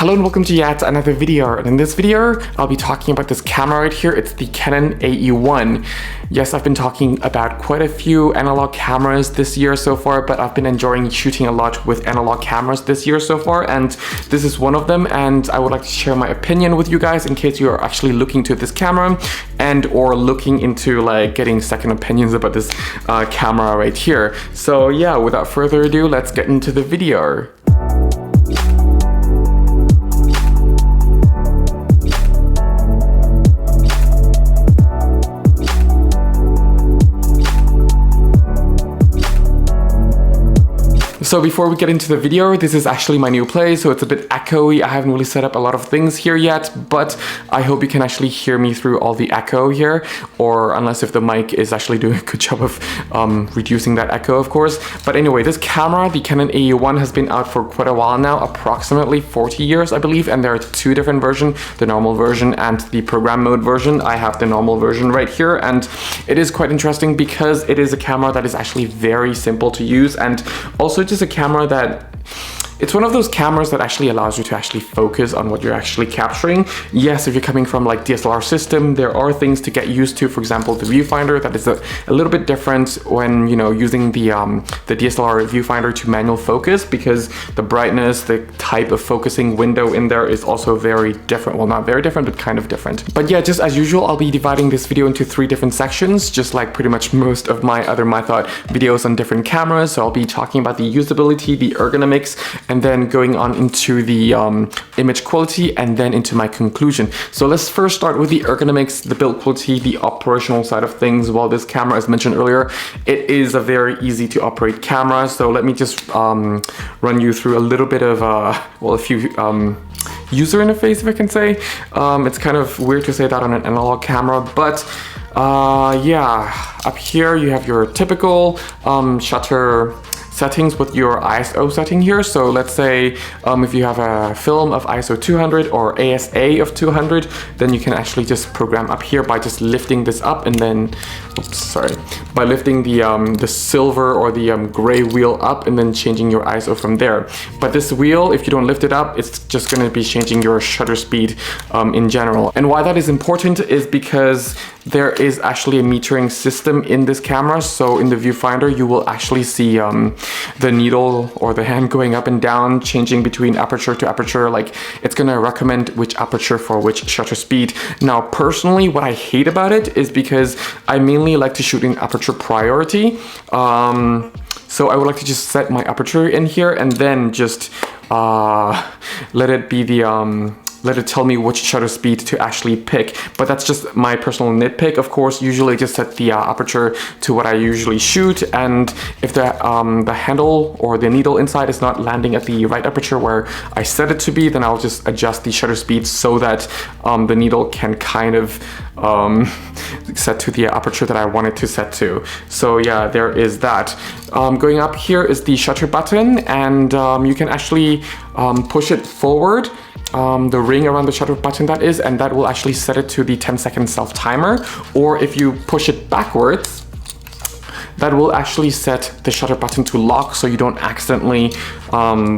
Hello and welcome to yet another video, and in this video I'll be talking about this camera right here. It's the Canon AE-1. Yes, I've been talking about quite a few analog cameras this year so far, but I've been enjoying shooting a lot with analog cameras this year so far, and this is one of them, and I would like to share my opinion with you guys in case you are actually looking to this camera and or looking into like getting second opinions about this camera right here. So yeah, without further ado, let's get into the video. So before we get into the video, this is actually my new place, so it's a bit echoey. I haven't really set up a lot of things here yet, but I hope you can actually hear me through all the echo here, or unless if the mic is actually doing a good job of reducing that echo, of course. But anyway, this camera, the Canon AE-1, has been out for quite a while now, approximately 40 years, I believe, and there are two different versions, the normal version and the program mode version. I have the normal version right here, and it is quite interesting because it is a camera that is actually very simple to use, and also just a camera that it's one of those cameras that actually allows you to actually focus on what you're actually capturing. Yes, if you're coming from like DSLR system, there are things to get used to. For example, the viewfinder, that is a little bit different when, you know, using the DSLR viewfinder to manual focus, because the brightness, the type of focusing window in there is also very different. Well, not very different, but kind of different. But yeah, just as usual, I'll be dividing this video into 3 different sections, just like pretty much most of my other My Thought videos on different cameras. So I'll be talking about the usability, the ergonomics, and then going on into the image quality, and then into my conclusion. So let's first start with the ergonomics, the build quality, the operational side of things. Well, this camera, as mentioned earlier, it is a very easy to operate camera. So let me just run you through a little bit of, well, a few user interface, if I can say. It's kind of weird to say that on an analog camera, but yeah, up here you have your typical shutter settings with your ISO setting here. So let's say if you have a film of ISO 200 or ASA of 200, then you can actually just program up here by just lifting this up, and then, oops, sorry, by lifting the silver or the gray wheel up and then changing your ISO from there. But this wheel, if you don't lift it up, it's just going to be changing your shutter speed in general. And why that is important is because there is actually a metering system in this camera. So in the viewfinder, you will actually see the needle or the hand going up and down, changing between aperture to aperture. Like, it's gonna recommend which aperture for which shutter speed. Now, personally, what I hate about it is because I mainly like to shoot in aperture priority. So I would like to just set my aperture in here and then just let it be the let it tell me which shutter speed to actually pick. But that's just my personal nitpick. Of course, usually just set the aperture to what I usually shoot, and if the handle or the needle inside is not landing at the right aperture where I set it to be, then I'll just adjust the shutter speed so that the needle can kind of set to the aperture that I want it to set to. So yeah, there is that. Going up here is the shutter button, and you can actually push it forward, the ring around the shutter button, that is, and that will actually set it to the 10-second self timer. Or if you push it backwards, that will actually set the shutter button to lock, so you don't accidentally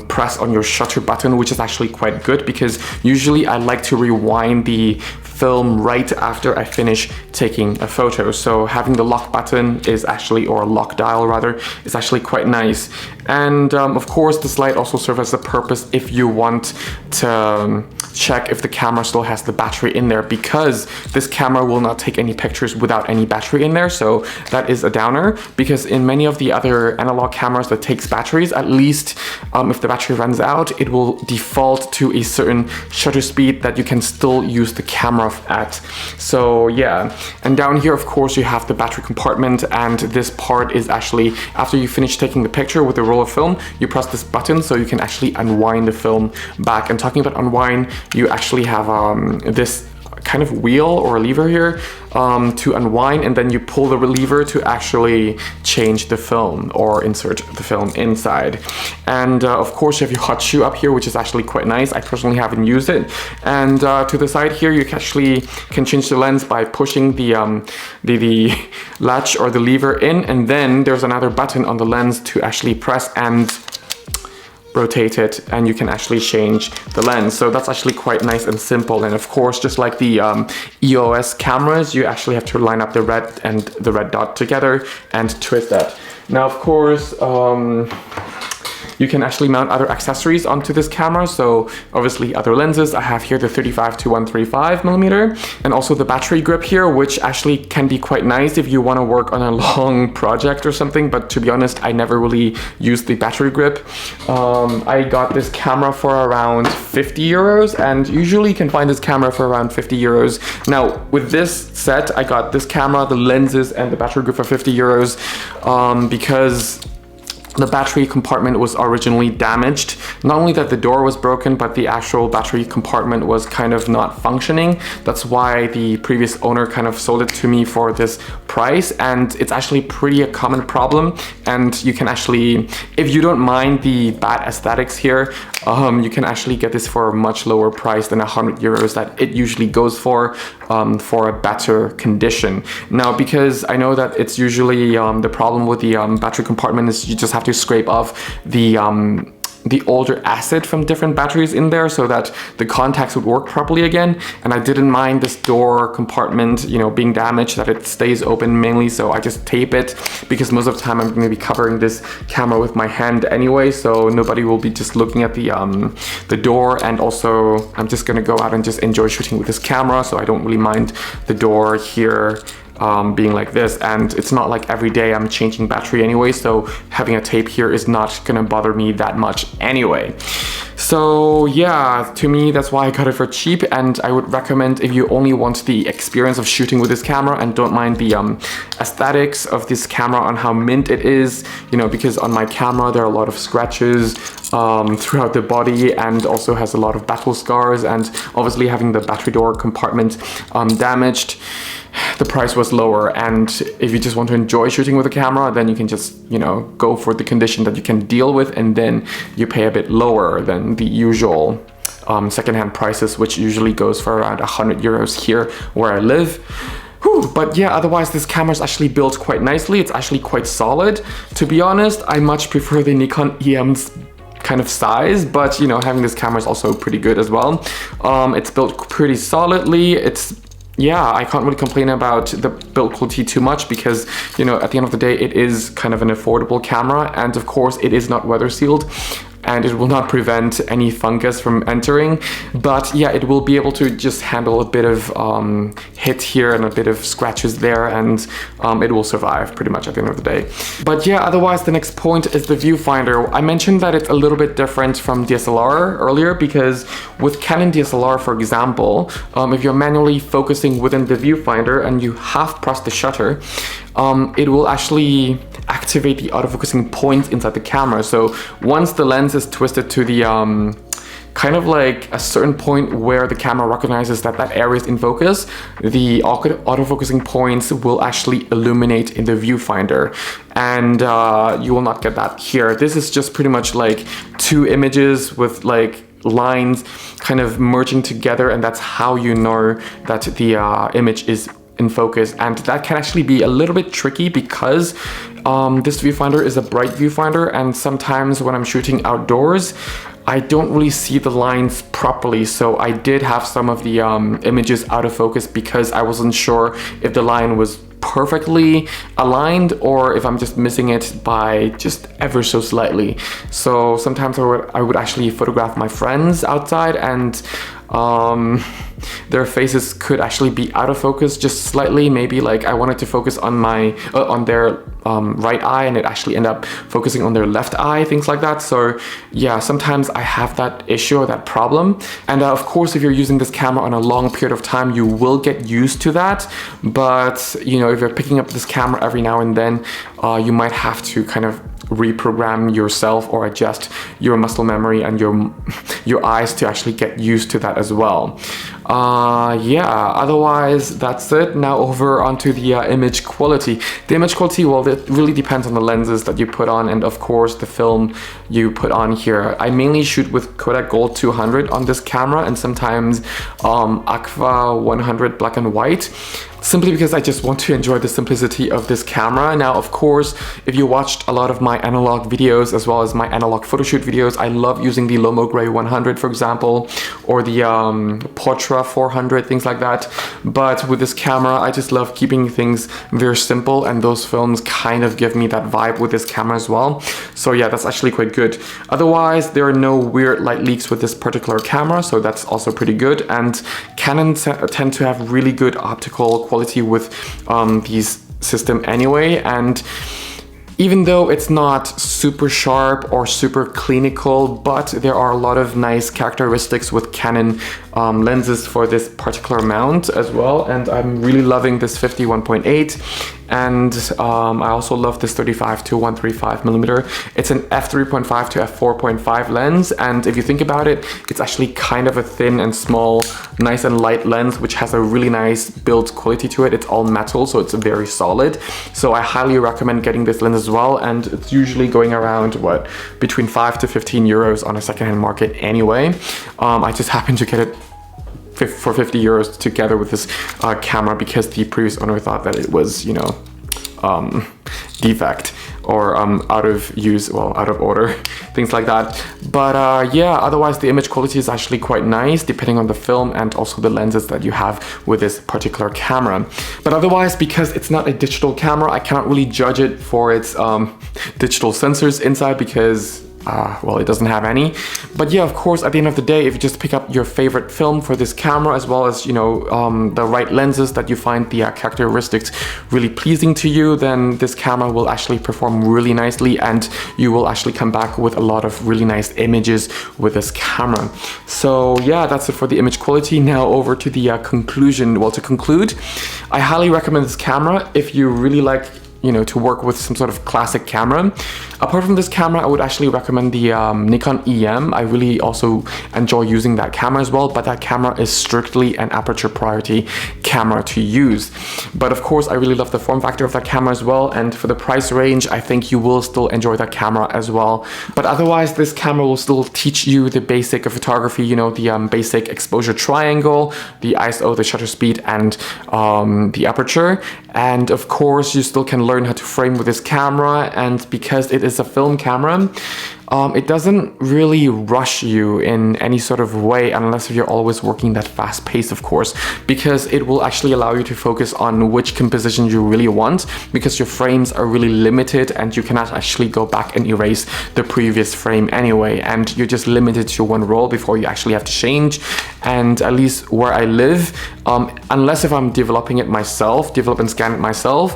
press on your shutter button, which is actually quite good, because usually I like to rewind the film right after I finish taking a photo. So having the lock button is actually, or lock dial rather, is actually quite nice. And of course, this light also serves as a purpose if you want to check if the camera still has the battery in there, because this camera will not take any pictures without any battery in there. So that is a downer, because in many of the other analog cameras that takes batteries, at least if the battery runs out, it will default to a certain shutter speed that you can still use the camera at. So yeah, and down here, of course, you have the battery compartment, and this part is actually, after you finish taking the picture with the roll of film, you press this button so you can actually unwind the film back. And talking about unwind, you actually have this kind of wheel or a lever here to unwind, and then you pull the lever to actually change the film or insert the film inside. And of course, you have your hot shoe up here, which is actually quite nice. I personally haven't used it. And to the side here, you actually can change the lens by pushing the latch or the lever in, and then there's another button on the lens to actually press and rotate it, and you can actually change the lens. So that's actually quite nice and simple. And of course, just like the EOS cameras, you actually have to line up the red and the red dot together and twist that. Now, of course, you can actually mount other accessories onto this camera. So obviously other lenses. I have here the 35 to 135mm, and also the battery grip here, which actually can be quite nice if you want to work on a long project or something. But to be honest, I never really used the battery grip. I got this camera for around 50 euros, and usually you can find this camera for around 50 euros. Now with this set, I got this camera, the lenses, and the battery grip for 50 euros because the battery compartment was originally damaged. Not only that the door was broken, but the actual battery compartment was kind of not functioning. That's why the previous owner kind of sold it to me for this price, and it's actually pretty a common problem. And you can actually, if you don't mind the bad aesthetics here, you can actually get this for a much lower price than 100 euros that it usually goes for a better condition. Now, because I know that it's usually the problem with the battery compartment is you just have to scrape off the older acid from different batteries in there so that the contacts would work properly again. And I didn't mind this door compartment, you know, being damaged, that it stays open mainly. So I just tape it, because most of the time I'm going to be covering this camera with my hand anyway, so nobody will be just looking at the door. And also I'm just going to go out and just enjoy shooting with this camera, so I don't really mind the door here being like this. And it's not like every day I'm changing battery anyway, so having a tape here is not gonna bother me that much anyway. So yeah, to me, that's why I got it for cheap. And I would recommend, if you only want the experience of shooting with this camera and don't mind the aesthetics of this camera on how mint it is, you know, because on my camera there are a lot of scratches throughout the body, and also has a lot of battle scars, and obviously having the battery door compartment damaged, the price was lower. And if you just want to enjoy shooting with a camera, then you can just, you know, go for the condition that you can deal with, and then you pay a bit lower than the usual secondhand prices, which usually goes for around 100 euros here where I live. But yeah, otherwise this camera is actually built quite nicely. It's actually quite solid. To be honest, I much prefer the Nikon EM's kind of size, but you know, having this camera is also pretty good as well. It's built pretty solidly. Yeah, I can't really complain about the build quality too much, because, you know, at the end of the day, it is kind of an affordable camera, and of course it is not weather sealed, and it will not prevent any fungus from entering. But yeah, it will be able to just handle a bit of hit here and a bit of scratches there, and it will survive pretty much at the end of the day. But yeah, otherwise the next point is the viewfinder. I mentioned that it's a little bit different from DSLR earlier, because with Canon DSLR, for example, if you're manually focusing within the viewfinder and you half press the shutter, it will actually activate the autofocusing points inside the camera. So once the lens is twisted to the kind of like a certain point where the camera recognizes that that area is in focus, the autofocusing points will actually illuminate in the viewfinder, and you will not get that here. This is just pretty much like two images with like lines kind of merging together, and that's how you know that the image is in focus. And that can actually be a little bit tricky, because this viewfinder is a bright viewfinder, and sometimes when I'm shooting outdoors, I don't really see the lines properly. So I did have some of the images out of focus, because I wasn't sure if the line was perfectly aligned or if I'm just missing it by just ever so slightly. So sometimes I would actually photograph my friends outside, and their faces could actually be out of focus just slightly. Maybe like I wanted to focus on my on their right eye, and it actually ended up focusing on their left eye, things like that. So yeah, sometimes I have that issue or that problem. And of course, if you're using this camera on a long period of time, you will get used to that. But you know, if you're picking up this camera every now and then, you might have to kind of reprogram yourself or adjust your muscle memory and your eyes to actually get used to that as well. Yeah, otherwise that's it. Now over onto the image quality. The image quality, well, it really depends on the lenses that you put on, and of course the film you put on here. I mainly shoot with Kodak Gold 200 on this camera, and sometimes Aqua 100 black and white. simply because I just want to enjoy the simplicity of this camera. Now, of course, if you watched a lot of my analog videos as well as my analog photoshoot videos, I love using the Lomo Gray 100, for example, or the Portra 400, things like that. But with this camera, I just love keeping things very simple, and those films kind of give me that vibe with this camera as well. So yeah, that's actually quite good. Otherwise, there are no weird light leaks with this particular camera, so that's also pretty good. And Canon tend to have really good optical quality with these system anyway, and even though it's not super sharp or super clinical, but there are a lot of nice characteristics with Canon lenses for this particular mount as well. And I'm really loving this 51.8, and I also love this 35 to 135 millimeter. It's an f3.5 to f4.5 lens, and if you think about it, it's actually kind of a thin and small, nice and light lens, which has a really nice build quality to it. It's all metal, so it's very solid. So I highly recommend getting this lens as well, and it's usually going around what, between 5 to 15 euros on a secondhand market anyway. I just happened to get it for 50 euros together with this camera because the previous owner thought that it was, you know, defect or out of use, well, out of order, things like that. But yeah, otherwise the image quality is actually quite nice depending on the film and also the lenses that you have with this particular camera. But otherwise, because it's not a digital camera, I cannot really judge it for its digital sensors inside because well, it doesn't have any. But yeah, of course, at the end of the day, if you just pick up your favorite film for this camera, as well as, you know, the right lenses that you find the characteristics really pleasing to you, then this camera will actually perform really nicely, and you will actually come back with a lot of really nice images with this camera. So yeah, that's it for the image quality. Now over to the conclusion. Well, to conclude, I highly recommend this camera if you really like, you know, to work with some sort of classic camera. Apart from this camera, I would actually recommend the Nikon EM. I really also enjoy using that camera as well, but that camera is strictly an aperture priority camera to use. But of course, I really love the form factor of that camera as well, and for the price range, I think you will still enjoy that camera as well. But otherwise, this camera will still teach you the basic of photography, you know, the basic exposure triangle, the ISO, the shutter speed, and the aperture. And of course, you still can learn how to frame with this camera, and because it is a film camera, it doesn't really rush you in any sort of way, unless you're always working that fast pace, of course, because it will actually allow you to focus on which composition you really want, because your frames are really limited and you cannot actually go back and erase the previous frame anyway, and you're just limited to one roll before you actually have to change. And at least where I live, unless if I'm developing it myself, develop and scan it myself,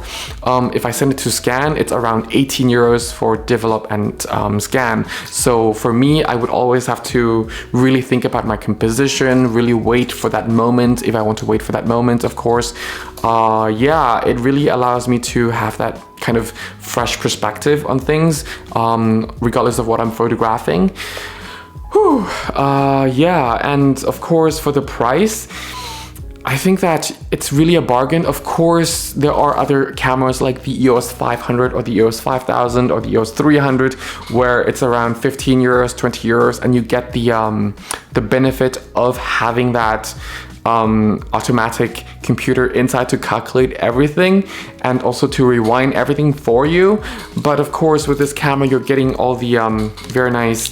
if I send it to scan, it's around 18 euros for develop and scan. So for me, I would always have to really think about my composition, really wait for that moment, if I want to wait for that moment, of course. Yeah, it really allows me to have that kind of fresh perspective on things, regardless of what I'm photographing. Whew. Yeah, and of course for the price, I think that it's really a bargain. Of course, there are other cameras like the EOS 500 or the EOS 5000 or the EOS 300 where it's around 15 euros, 20 euros, and you get the benefit of having that automatic computer inside to calculate everything and also to rewind everything for you. But of course, with this camera, you're getting all the very nice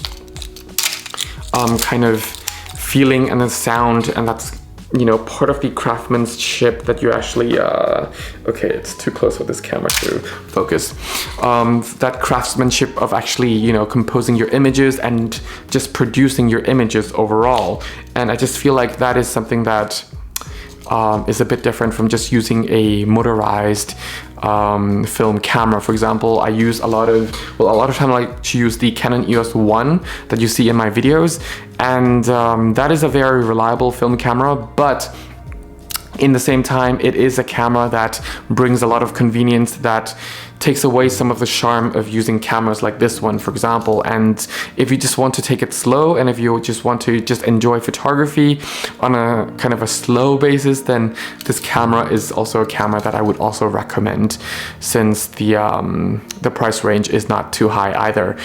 kind of feeling and the sound, and that's, you know, part of the craftsmanship that you actually okay, it's too close for this camera to focus. That craftsmanship of actually, you know, composing your images and just producing your images overall. And I just feel like that is something that is a bit different from just using a motorized film camera. For example, I use a lot of time I like to use the Canon EOS 1 that you see in my videos, and that is a very reliable film camera, but in the same time, it is a camera that brings a lot of convenience that takes away some of the charm of using cameras like this one, for example. And if you just want to take it slow, and if you just want to just enjoy photography on a kind of a slow basis, then this camera is also a camera that I would also recommend, since the price range is not too high either.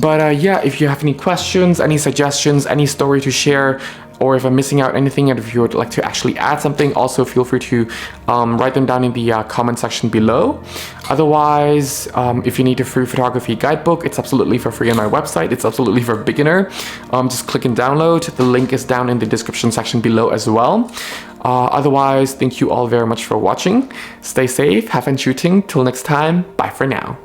But yeah, if you have any questions, any suggestions, any story to share, or if I'm missing out anything, and if you would like to actually add something, also feel free to write them down in the comment section below. Otherwise, if you need a free photography guidebook, it's absolutely for free on my website. It's absolutely for beginner. Just click and download. The link is down in the description section below as well. Otherwise, thank you all very much for watching. Stay safe, have fun shooting. Till next time, bye for now.